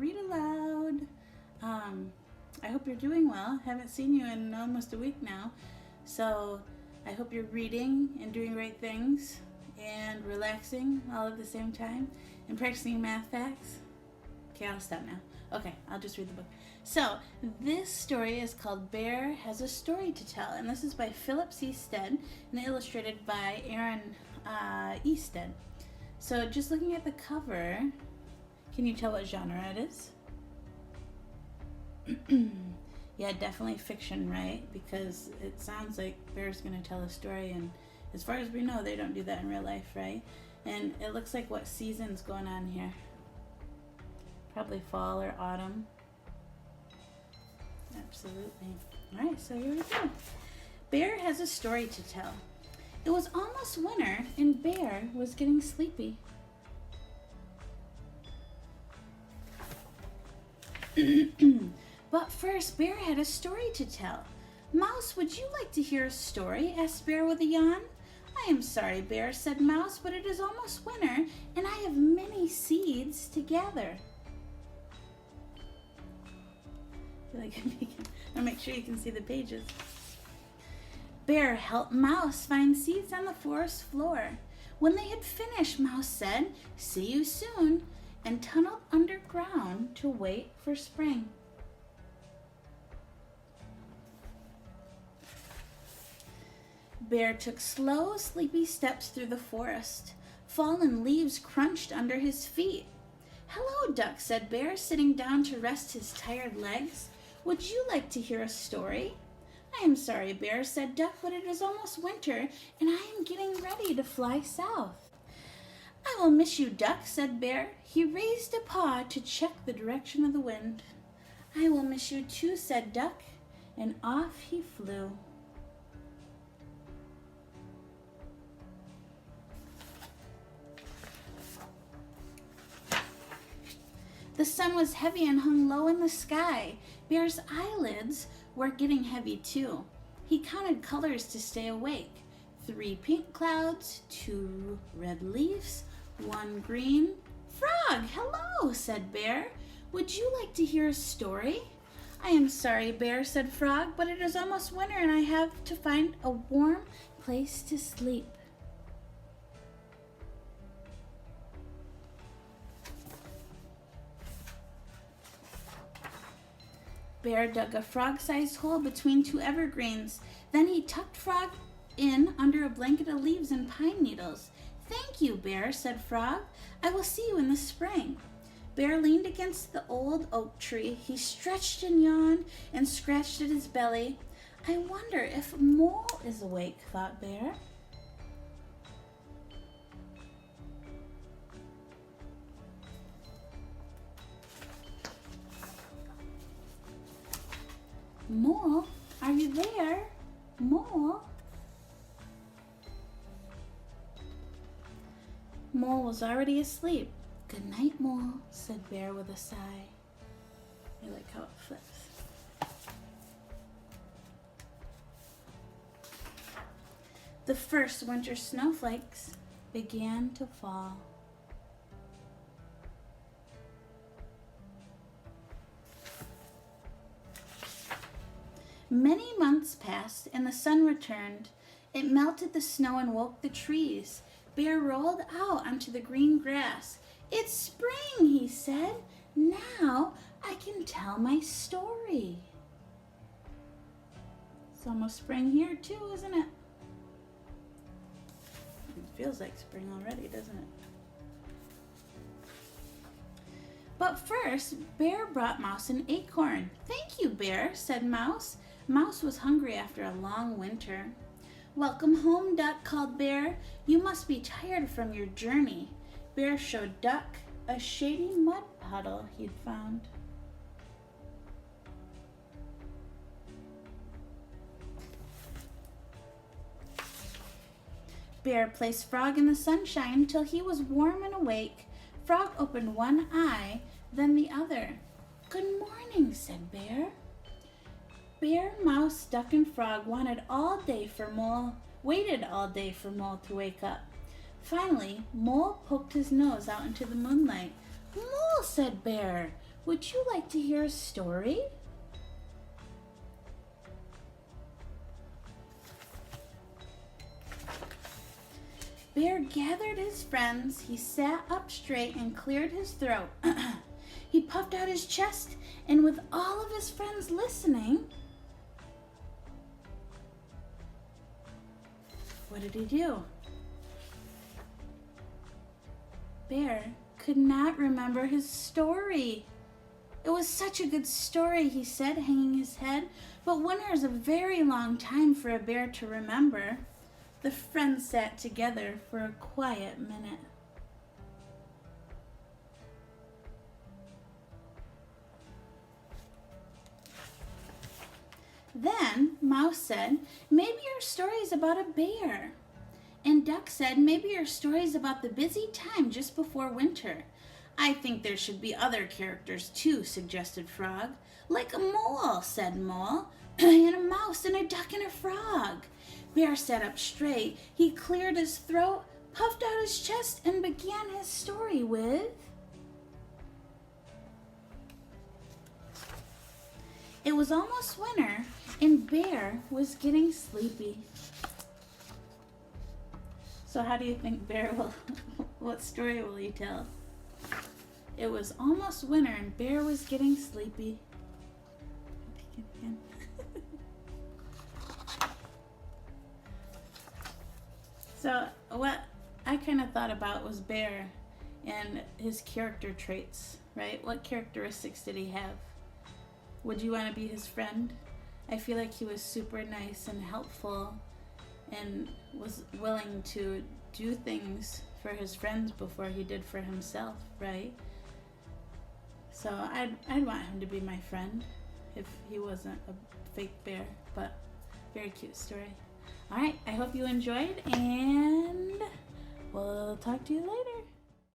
read aloud. I hope you're doing well. Haven't seen you in almost a week now. So I hope you're reading and doing great things and relaxing all at the same time and practicing math facts. Okay, I'll stop now. Okay, I'll just read the book. So this story is called Bear Has a Story to Tell, and this is by Philip C. Stead and illustrated by Aaron Easted. So just looking at the cover, can you tell what genre it is? Yeah, definitely fiction, right? Because it sounds like Bear's going to tell a story, and as far as we know, they don't do that in real life, right? And it looks like what season's going on here? Probably fall or autumn. Absolutely. All right, so here we go. Bear has a story to tell. It was almost winter, and Bear was getting sleepy. But first, Bear had a story to tell. Mouse, would you like to hear a story? Asked Bear with a yawn. I am sorry, Bear, said Mouse, but it is almost winter, and I have many seeds to gather. I'll make sure you can see the pages. Bear helped Mouse find seeds on the forest floor. When they had finished, Mouse said, "See you soon," and tunneled underground to wait for spring. Bear took slow, sleepy steps through the forest. Fallen leaves crunched under his feet. "Hello, Duck," said Bear, sitting down to rest his tired legs. "Would you like to hear a story?" I am sorry, Bear, said Duck, but it is almost winter, and I am getting ready to fly south. I will miss you, Duck, said Bear. He raised a paw to check the direction of the wind. I will miss you too, said Duck, and off he flew. The sun was heavy and hung low in the sky. Bear's eyelids were getting heavy too. He counted colors to stay awake. 3 pink clouds, 2 red leaves, 1 green. Frog, hello, said Bear. Would you like to hear a story? I am sorry, Bear, said Frog, but it is almost winter and I have to find a warm place to sleep. Bear dug a frog-sized hole between 2 evergreens. Then he tucked Frog in under a blanket of leaves and pine needles. Thank you, Bear, said Frog. I will see you in the spring. Bear leaned against the old oak tree. He stretched and yawned and scratched at his belly. I wonder if Mole is awake, thought Bear. Mole, are you there? Mole? Mole was already asleep. Good night, Mole, said Bear with a sigh. I like how it flips. The first winter snowflakes began to fall. Many months passed and the sun returned. It melted the snow and woke the trees. Bear rolled out onto the green grass. It's spring, he said. Now I can tell my story. It's almost spring here too, isn't it? It feels like spring already, doesn't it? But first, Bear brought Mouse an acorn. Thank you, Bear, said Mouse. Mouse was hungry after a long winter. Welcome home, Duck, called Bear. You must be tired from your journey. Bear showed Duck a shady mud puddle he'd found. Bear placed Frog in the sunshine till he was warm and awake. Frog opened one eye, then the other. Good morning, said Bear. Bear, Mouse, Duck, and Frog waited all day for Mole to wake up. Finally, Mole poked his nose out into the moonlight. Mole, said Bear, Would you like to hear a story? Bear gathered his friends. He sat up straight and cleared his throat. He puffed out his chest, and with all of his friends listening, what did he do? Bear could not remember his story. It was such a good story, he said, hanging his head, but winter is a very long time for a bear to remember. The friends sat together for a quiet minute. Then Mouse said, maybe your story is about a bear. And Duck said, maybe your story is about the busy time just before winter. I think there should be other characters too, suggested Frog. Like a mole, said Mole, and a mouse and a duck and a frog. Bear sat up straight. He cleared his throat, puffed out his chest, and began his story with... It was almost winter, and Bear was getting sleepy. So how do you think Bear will... what story will he tell? It was almost winter, and Bear was getting sleepy. So what I kind of thought about was Bear and his character traits, right? What characteristics did he have? Would you want to be his friend? I feel like he was super nice and helpful and was willing to do things for his friends before he did for himself, right? So I'd want him to be my friend if he wasn't a fake bear, but very cute story. All right, I hope you enjoyed, and we'll talk to you later.